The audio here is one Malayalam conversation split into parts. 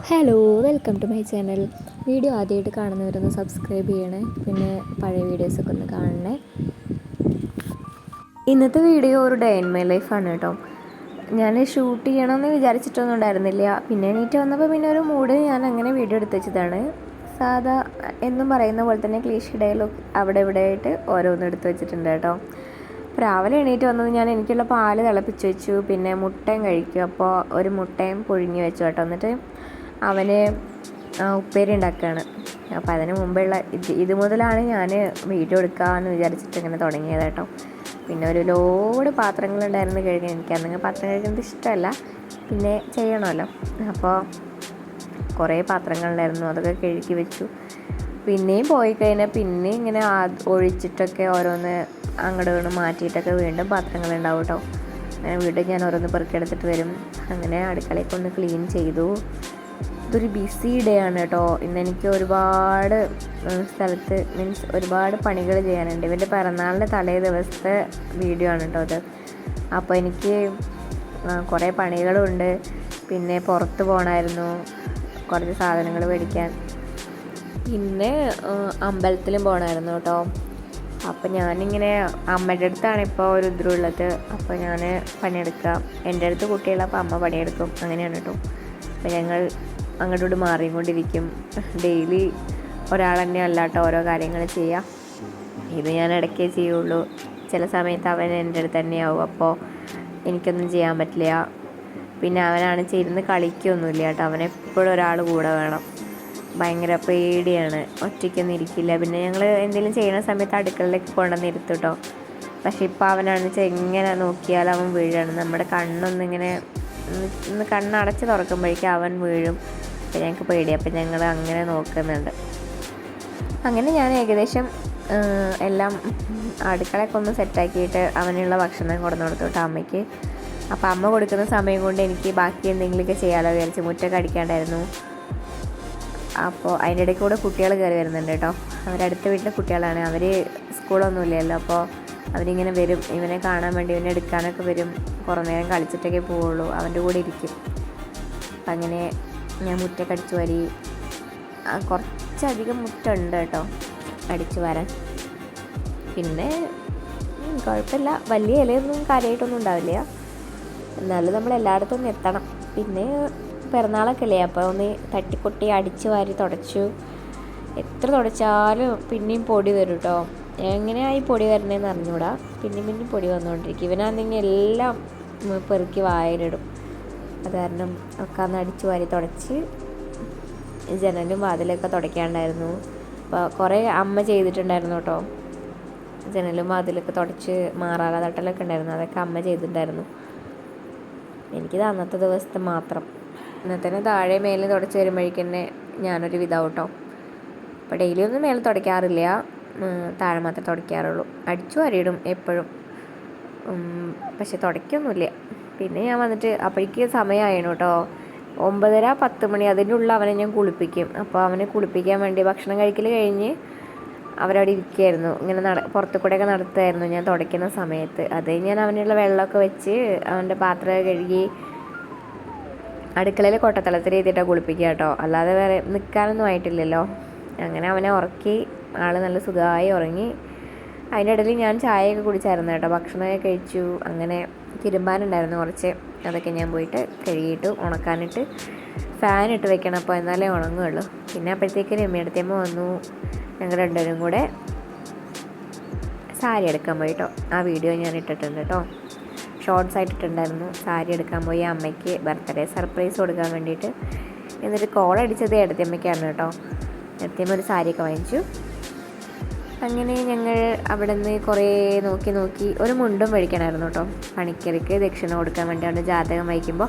Hello, welcome to my channel. Video ആദ്യമായിട്ട് കാണുന്നവരൊന്ന് സബ്സ്ക്രൈബ് ചെയ്യണേ, പിന്നെ പഴയ വീഡിയോസൊക്കെ ഒന്ന് കാണണേ. ഇന്നത്തെ വീഡിയോ ഒരു ഡേ ഇൻ മൈ ലൈഫാണ് കേട്ടോ. ഞാൻ ഷൂട്ട് ചെയ്യണമെന്ന് വിചാരിച്ചിട്ടൊന്നും ഉണ്ടായിരുന്നില്ല. പിന്നെ എണീറ്റ് വന്നപ്പോൾ പിന്നെ ഒരു മൂഡ് ഞാൻ അങ്ങനെ വീഡിയോ എടുത്ത് വെച്ചതാണ്. സാധാ എന്നും പറയുന്ന പോലെ തന്നെ ക്ലീഷേ ഡയലോഗ് അവിടെ ഇവിടെ ആയിട്ട് ഓരോന്നും എടുത്ത് വെച്ചിട്ടുണ്ട് കേട്ടോ. രാവിലെ എണീറ്റ് വന്നത് ഞാൻ എനിക്കുള്ള പാല് തിളപ്പിച്ച് വെച്ചു, പിന്നെ മുട്ടയും കഴിക്കും. അപ്പോൾ ഒരു മുട്ടയും പുഴുങ്ങി വെച്ചു കേട്ടോ. എന്നിട്ട് അവന് ഉപ്പേരി ഉണ്ടാക്കുകയാണ്. അപ്പോൾ അതിന് മുമ്പുള്ള ഇത് മുതലാണ് ഞാൻ വീഡിയോ എടുക്കാമെന്ന് വിചാരിച്ചിട്ട് ഇങ്ങനെ തുടങ്ങിയത് കേട്ടോ. പിന്നെ ഒരു ലോഡ് പാത്രങ്ങളുണ്ടായിരുന്നു കഴുകാൻ. എനിക്ക് അന്നങ്ങനെ പാത്രം കഴുകുന്നത് ഇഷ്ടമല്ല, പിന്നെ ചെയ്യണമല്ലോ. അപ്പോൾ കുറേ പാത്രങ്ങളുണ്ടായിരുന്നു, അതൊക്കെ കഴുകി വെച്ചു. പിന്നെയും പോയി കഴിഞ്ഞാൽ പിന്നെ ഇങ്ങനെ ഒഴിച്ചിട്ടൊക്കെ ഓരോന്ന് അങ്ങോട്ട് വീണ് മാറ്റിയിട്ടൊക്കെ വീണ്ടും പാത്രങ്ങളുണ്ടാവും കേട്ടോ. അങ്ങനെ വീണ്ടും ഞാൻ ഓരോന്ന് പെറുക്കിയെടുത്തിട്ട് വരും. അങ്ങനെ അടുക്കളയൊക്കെ ഒന്ന് ക്ലീൻ ചെയ്തു. ഇതൊരു ബിസി ഡേ ആണ് കേട്ടോ. ഇന്നെനിക്ക് ഒരുപാട് സ്ഥലത്ത് ഒരുപാട് പണികൾ ചെയ്യാനുണ്ട്. ഇവൻ്റെ പിറന്നാളിൻ്റെ തലേ ദിവസത്തെ വീഡിയോ ആണ് കേട്ടോ അത്. അപ്പോൾ എനിക്ക് കുറേ പണികളുണ്ട്. പിന്നെ പുറത്ത് പോകണമായിരുന്നു കുറച്ച് സാധനങ്ങൾ മേടിക്കാൻ. പിന്നെ അമ്പലത്തിലും പോകണമായിരുന്നു കേട്ടോ. അപ്പോൾ ഞാനിങ്ങനെ അമ്മയുടെ അടുത്താണ് ഇപ്പോൾ ഒരു ഇതിലുള്ളത്. അപ്പോൾ ഞാൻ പണിയെടുക്കാം, എൻ്റെ അടുത്ത് കുട്ടികളപ്പോൾ അമ്മ പണിയെടുക്കും, അങ്ങനെയാണ് കേട്ടോ. അപ്പോൾ ഞങ്ങൾ അങ്ങോട്ടോട്ട് മാറിക്കൊണ്ടിരിക്കും. ഡെയിലി ഒരാൾ തന്നെ അല്ല കേട്ടോ ഓരോ കാര്യങ്ങൾ ചെയ്യുക. ഇത് ഞാൻ ഇടയ്ക്കേ ചെയ്യുള്ളൂ. ചില സമയത്ത് അവൻ എൻ്റെ അടുത്ത് തന്നെയാവും, അപ്പോൾ എനിക്കൊന്നും ചെയ്യാൻ പറ്റില്ല. പിന്നെ അവനാണ് ഇരുന്ന് കളിക്കൊന്നുമില്ല കേട്ടോ. അവനെപ്പോഴും ഒരാൾ കൂടെ വേണം. ഭയങ്കര പേടിയാണ്, ഒറ്റയ്ക്കൊന്നും ഇരിക്കില്ല. പിന്നെ ഞങ്ങൾ എന്തെങ്കിലും ചെയ്യുന്ന സമയത്ത് അടുക്കളയിലേക്ക് കൊണ്ടുവന്ന് ഇരുത്തും കേട്ടോ. പക്ഷേ ഇപ്പോൾ അവനാണെന്ന് വെച്ചാൽ എങ്ങനെ നോക്കിയാലും അവൻ വീഴാണ്. നമ്മുടെ കണ്ണൊന്നിങ്ങനെ കണ്ണടച്ച് തുറക്കുമ്പോഴേക്കും അവൻ വീഴും. അപ്പോൾ ഞങ്ങൾക്ക് പേടിയാണ്. അപ്പോൾ ഞങ്ങൾ അങ്ങനെ നോക്കുന്നുണ്ട്. അങ്ങനെ ഞാൻ ഏകദേശം എല്ലാം അടുക്കളയൊക്കെ ഒന്ന് സെറ്റാക്കിയിട്ട് അവനുള്ള ഭക്ഷണം കൊണ്ടുവന്ന് കൊടുത്തു കേട്ടോ അമ്മയ്ക്ക്. അപ്പോൾ അമ്മ കൊടുക്കുന്ന സമയം കൊണ്ട് എനിക്ക് ബാക്കി എന്തെങ്കിലുമൊക്കെ ചെയ്യാമല്ലോ വിചാരിച്ച്. മുറ്റൊക്കെ അടിക്കാണ്ടായിരുന്നു. അപ്പോൾ അതിൻ്റെ ഇടയ്ക്ക് കൂടെ കുട്ടികൾ കയറി വരുന്നുണ്ട് കേട്ടോ. അവരടുത്ത വീട്ടിലെ കുട്ടികളാണ്. അവർ സ്കൂളൊന്നുമില്ലല്ലോ, അപ്പോൾ അവരിങ്ങനെ വരും. ഇവനെ കാണാൻ വേണ്ടി, ഇവനെ എടുക്കാനൊക്കെ വരും. കുറേ നേരം കളിച്ചിട്ടൊക്കെ പോവുള്ളൂ, അവൻ്റെ കൂടെ ഇരിക്കും. അപ്പം അങ്ങനെ ഞാൻ മുറ്റൊക്കെ അടിച്ചു വാരി. കുറച്ചധികം മുറ്റുണ്ട് കേട്ടോ അടിച്ചു വരാൻ. പിന്നെ കുഴപ്പമില്ല, വലിയ ഇലയൊന്നും കാര്യമായിട്ടൊന്നും ഉണ്ടാവില്ല. എന്നാലും നമ്മൾ എല്ലായിടത്തും ഒന്ന് എത്തണം. പിന്നെ പിറന്നാളൊക്കെ അല്ലേ, അപ്പോൾ ഒന്ന് തട്ടിക്കൊട്ടി അടിച്ച് വാരി തുടച്ചു. എത്ര തുടച്ചാലും പിന്നെയും പൊടി വരും കേട്ടോ. എങ്ങനെയാണ് ഈ പൊടി വരണേന്ന് അറിഞ്ഞൂടാ. പിന്നെയും പൊടി വന്നുകൊണ്ടിരിക്കും. ഇവനാണെങ്കിൽ എല്ലാം പെറുക്കി വായിലിടും. അത് കാരണം ഒക്കെ അന്ന് അടിച്ച് വാരി തുടച്ച്. ജനലും വാതിലൊക്കെ തുടയ്ക്കാണ്ടായിരുന്നു. അപ്പോൾ കുറേ അമ്മ ചെയ്തിട്ടുണ്ടായിരുന്നു കേട്ടോ. ജനലും വാതിലൊക്കെ തുടച്ച് മാറാല തട്ടലൊക്കെ ഉണ്ടായിരുന്നു, അതൊക്കെ അമ്മ ചെയ്തിട്ടുണ്ടായിരുന്നു. എനിക്കിത് അന്നത്തെ ദിവസത്തെ മാത്രം. ഇന്നത്തെ താഴെ മേലെ തുടച്ച് വരുമ്പോഴേക്ക് തന്നെ ഞാനൊരു വിധാവും കേട്ടോ. അപ്പോൾ ഡെയിലി ഒന്നും മേലെ തുടയ്ക്കാറില്ല, താഴെ മാത്രമേ തുടയ്ക്കാറുള്ളൂ. അടിച്ചു വാരിയിടും എപ്പോഴും, പക്ഷെ തുടയ്ക്കൊന്നുമില്ല. പിന്നെ ഞാൻ വന്നിട്ട് അപ്പോഴേക്ക് സമയമായിരുന്നു കേട്ടോ. 9:30-10 മണി അതിൻ്റെ ഉള്ളിൽ അവനെ ഞാൻ കുളിപ്പിക്കും. അപ്പോൾ അവനെ കുളിപ്പിക്കാൻ വേണ്ടി ഭക്ഷണം കഴിക്കൽ കഴിഞ്ഞ് അവരവിടെ ഇരിക്കുകയായിരുന്നു. ഇങ്ങനെ പുറത്തു കൂടെയൊക്കെ നടത്തുമായിരുന്നു ഞാൻ തുടയ്ക്കുന്ന സമയത്ത്. അത് ഞാൻ അവനുള്ള വെള്ളമൊക്കെ വെച്ച് അവൻ്റെ പാത്രം കഴുകി അടുക്കളയിൽ കൊട്ടത്തളത്തിൽ എഴുതിയിട്ടാണ് കുളിപ്പിക്കുക കേട്ടോ. അല്ലാതെ വേറെ നിൽക്കാനൊന്നും ആയിട്ടില്ലല്ലോ. അങ്ങനെ അവനെ ഉറക്കി, ആൾ നല്ല സുഖമായി ഉറങ്ങി. അതിൻ്റെ ഇടയിൽ ഞാൻ ചായയൊക്കെ കുടിച്ചായിരുന്നു കേട്ടോ. ഭക്ഷണമൊക്കെ കഴിച്ചു. അങ്ങനെ തിരുമ്പാനുണ്ടായിരുന്നു കുറച്ച്, അതൊക്കെ ഞാൻ പോയിട്ട് കഴുകിയിട്ട് ഉണക്കാനിട്ട് ഫാനിട്ട് വെക്കണം, അപ്പോൾ എന്നാലേ ഉണങ്ങുകയുള്ളൂ. പിന്നെ അപ്പോഴത്തേക്ക് രമ്യടുത്തമ്മ വന്നു. ഞങ്ങൾ രണ്ടുപേരും കൂടെ സാരി എടുക്കാൻ പോയി കേട്ടോ. ആ വീഡിയോ ഞാൻ ഇട്ടിട്ടുണ്ട് കേട്ടോ, ഷോർട്സ് ആയിട്ടിട്ടുണ്ടായിരുന്നു. സാരി എടുക്കാൻ പോയി അമ്മയ്ക്ക് ബർത്ത്ഡേ സർപ്രൈസ് കൊടുക്കാൻ വേണ്ടിയിട്ട്. എന്നിട്ട് കോൾ അടിച്ചത് ഏടത്തിയമ്മയ്ക്കാണ് കേട്ടോ. ഏടത്തിയമ്മ ഒരു സാരിയൊക്കെ വാങ്ങിച്ചു. അങ്ങനെ ഞങ്ങൾ അവിടെ നിന്ന് കുറേ നോക്കി ഒരു മുണ്ടും മേടിക്കണമായിരുന്നു കേട്ടോ. പണിക്കർക്ക് ദക്ഷിണ കൊടുക്കാൻ വേണ്ടിയാണ് ജാതകം വായിക്കുമ്പോൾ.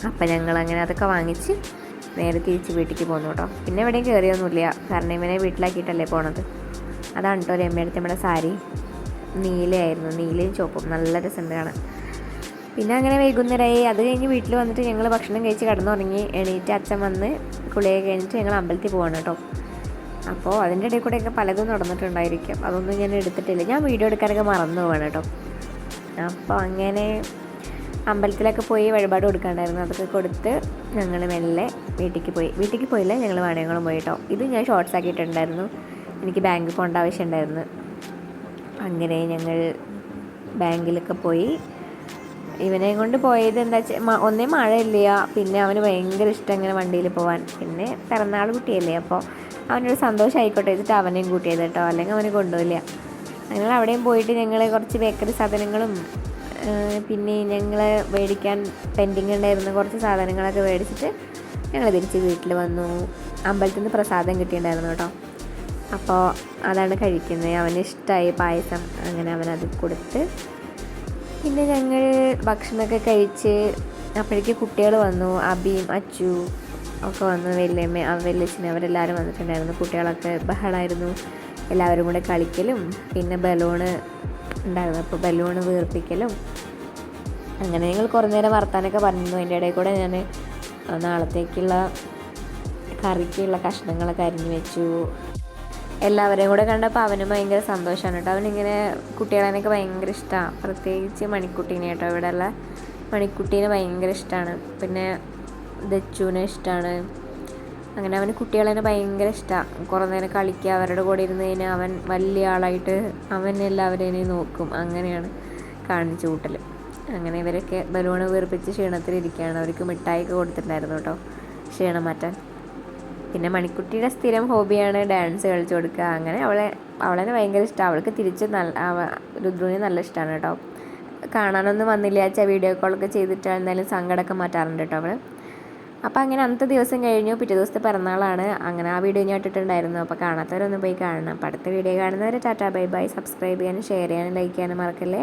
അപ്പം ഞങ്ങളങ്ങനെ അതൊക്കെ വാങ്ങിച്ച് നേരെ തിരിച്ച് വീട്ടിലേക്ക് പോന്നു കേട്ടോ. പിന്നെ എവിടെയും കയറിയൊന്നുമില്ല, കാരണം ഇവനെ വീട്ടിലാക്കിയിട്ടല്ലേ പോണത്. അതാണ് കേട്ടോ രമ്യടുത്തമ്മയുടെ സാരി. നീലയായിരുന്നു, നീലയും ചുവപ്പും, നല്ല രസമുണ്ട് കാണാൻ. പിന്നെ അങ്ങനെ വൈകുന്നേരമായി. അത് കഴിഞ്ഞ് വീട്ടിൽ വന്നിട്ട് ഞങ്ങൾ ഭക്ഷണം കഴിച്ച് കിടന്നുറങ്ങി. എണീറ്റ് അച്ഛൻ വന്ന് കുളിയൊക്കെ കഴിഞ്ഞിട്ട് ഞങ്ങൾ അമ്പലത്തിൽ പോവാണ് കേട്ടോ. അപ്പോൾ അതിൻ്റെ ഇടയിൽ കൂടെയൊക്കെ പലതും നടന്നിട്ടുണ്ടായിരിക്കും, അതൊന്നും ഞാൻ എടുത്തിട്ടില്ല. ഞാൻ വീഡിയോ എടുക്കാനൊക്കെ മറന്നു പോവാണ് കേട്ടോ. അപ്പോൾ അങ്ങനെ അമ്പലത്തിലൊക്കെ പോയി വഴിപാട് കൊടുക്കാണ്ടായിരുന്നു. അതൊക്കെ കൊടുത്ത് ഞങ്ങൾ മെല്ലെ വീട്ടിലേക്ക് പോയില്ല, ഞങ്ങൾ വാണിയംകുളം പോയി കേട്ടോ. ഇത് ഞാൻ ഷോർട്സ് ആക്കിയിട്ടുണ്ടായിരുന്നു, എനിക്ക് ബാങ്കിൽ പോകേണ്ട ആവശ്യമുണ്ടായിരുന്നു. അങ്ങനെ ഞങ്ങൾ ബാങ്കിലൊക്കെ പോയി. ഇവനെ കൊണ്ട് പോയത് എന്താ വെച്ചാൽ ഒന്നേ മഴയില്ല, പിന്നെ അവന് ഭയങ്കര ഇഷ്ടം ഇങ്ങനെ വണ്ടിയിൽ പോകാൻ. പിന്നെ പിറന്നാൾ കുട്ടിയല്ലേ, അപ്പോൾ അവനൊരു സന്തോഷമായിക്കോട്ടെ വെച്ചിട്ട് അവനെയും കൂട്ടിയത് കേട്ടോ, അല്ലെങ്കിൽ അവന് കൊണ്ടുപോയില്ല. ഞങ്ങൾ അവിടെയും പോയിട്ട് ഞങ്ങൾ കുറച്ച് ബേക്കറി സാധനങ്ങളും പിന്നെ ഞങ്ങൾ മേടിക്കാൻ പെൻഡിങ് ഉണ്ടായിരുന്ന കുറച്ച് സാധനങ്ങളൊക്കെ മേടിച്ചിട്ട് ഞങ്ങൾ തിരിച്ച് വീട്ടിൽ വന്നു. അമ്പലത്തിൽ നിന്ന് പ്രസാദം കിട്ടിയിട്ടുണ്ടായിരുന്നു കേട്ടോ, അപ്പോൾ അതാണ് കഴിക്കുന്നത്. അവന് ഇഷ്ടമായി പായസം, അങ്ങനെ അവനത് കൊടുത്ത് പിന്നെ ഞങ്ങൾ ഭക്ഷണമൊക്കെ കഴിച്ച് അപ്പോഴേക്ക് കുട്ടികൾ വന്നു. അബിയും അച്ചു ഒക്കെ വന്നു, വല്യമ്മ വല്യച്ഛനും അവരെല്ലാവരും വന്നിട്ടുണ്ടായിരുന്നു. കുട്ടികളൊക്കെ ബഹളമായിരുന്നു, എല്ലാവരും കൂടെ കളിക്കലും പിന്നെ ബലൂണ് ഉണ്ടായിരുന്നു, അപ്പോൾ ബലൂണ് വീർപ്പിക്കലും. അങ്ങനെ ഞങ്ങൾ കുറേ നേരം വർത്താനൊക്കെ പറഞ്ഞിരുന്നു. അതിൻ്റെ ഇടയിൽ കൂടെ ഞാൻ നാളത്തേക്കുള്ള കറിക്കുള്ള കഷ്ണങ്ങളൊക്കെ അരിഞ്ഞു വെച്ചു. എല്ലാവരെയും കൂടെ കണ്ടപ്പോൾ അവനും ഭയങ്കര സന്തോഷമാണ് കേട്ടോ. അവനിങ്ങനെ കുട്ടികളെയൊക്കെ ഭയങ്കര ഇഷ്ടമാണ്, പ്രത്യേകിച്ച് മണിക്കുട്ടീനെ കേട്ടോ. ഇവിടെയുള്ള മണിക്കുട്ടീനെ ഭയങ്കര ഇഷ്ടമാണ്, പിന്നെ ദച്ചുവിനെ ഇഷ്ടമാണ്. അങ്ങനെ അവന് കുട്ടികളെ ഭയങ്കര ഇഷ്ടമാണ്. കുറേ നേരം കളിക്കുക, അവരുടെ കൂടെ ഇരുന്ന് കഴിഞ്ഞാൽ അവൻ വലിയ ആളായിട്ട് അവൻ എല്ലാവരെയും നോക്കും. അങ്ങനെയാണ് കാണിച്ചു കൂട്ടൽ. അങ്ങനെ ഇവരൊക്കെ ബലൂണ് വീർപ്പിച്ച് ക്ഷീണത്തിലിരിക്കുകയാണ്. അവർക്ക് മിഠായിയൊക്കെ കൊടുത്തിട്ടുണ്ടായിരുന്നു കേട്ടോ ക്ഷീണം മാറ്റാൻ. പിന്നെ മണിക്കുട്ടിയുടെ സ്ഥിരം ഹോബിയാണ് ഡാൻസ് കളിച്ചു കൊടുക്കുക. അങ്ങനെ അവളെ ഭയങ്കര ഇഷ്ടമാണ്. അവൾക്ക് തിരിച്ച് രുദ്രുവിനെ നല്ല ഇഷ്ടമാണ് കേട്ടോ. കാണാനൊന്നും വന്നില്ല വെച്ചാൽ വീഡിയോ കോളൊക്കെ ചെയ്തിട്ട് എന്തായാലും സങ്കടമൊക്കെ മാറ്റാറുണ്ട് കേട്ടോ അവൾ. അപ്പോൾ അങ്ങനെ അന്നത്തെ ദിവസം കഴിഞ്ഞു. പിറ്റേ ദിവസത്തെ പിറന്നാളാണ്. അങ്ങനെ ആ വീഡിയോ ഞാൻ ഇട്ടിട്ടുണ്ടായിരുന്നു, അപ്പോൾ കാണാത്തവരൊന്നും പോയി കാണണം. അപ്പോൾ അടുത്ത വീഡിയോ കാണുന്നവരെ ടാറ്റാ ബൈ ബൈ. സബ്സ്ക്രൈബ് ചെയ്യാനും ഷെയർ ചെയ്യാനും ലൈക്ക് ചെയ്യാനും മറക്കല്ലേ.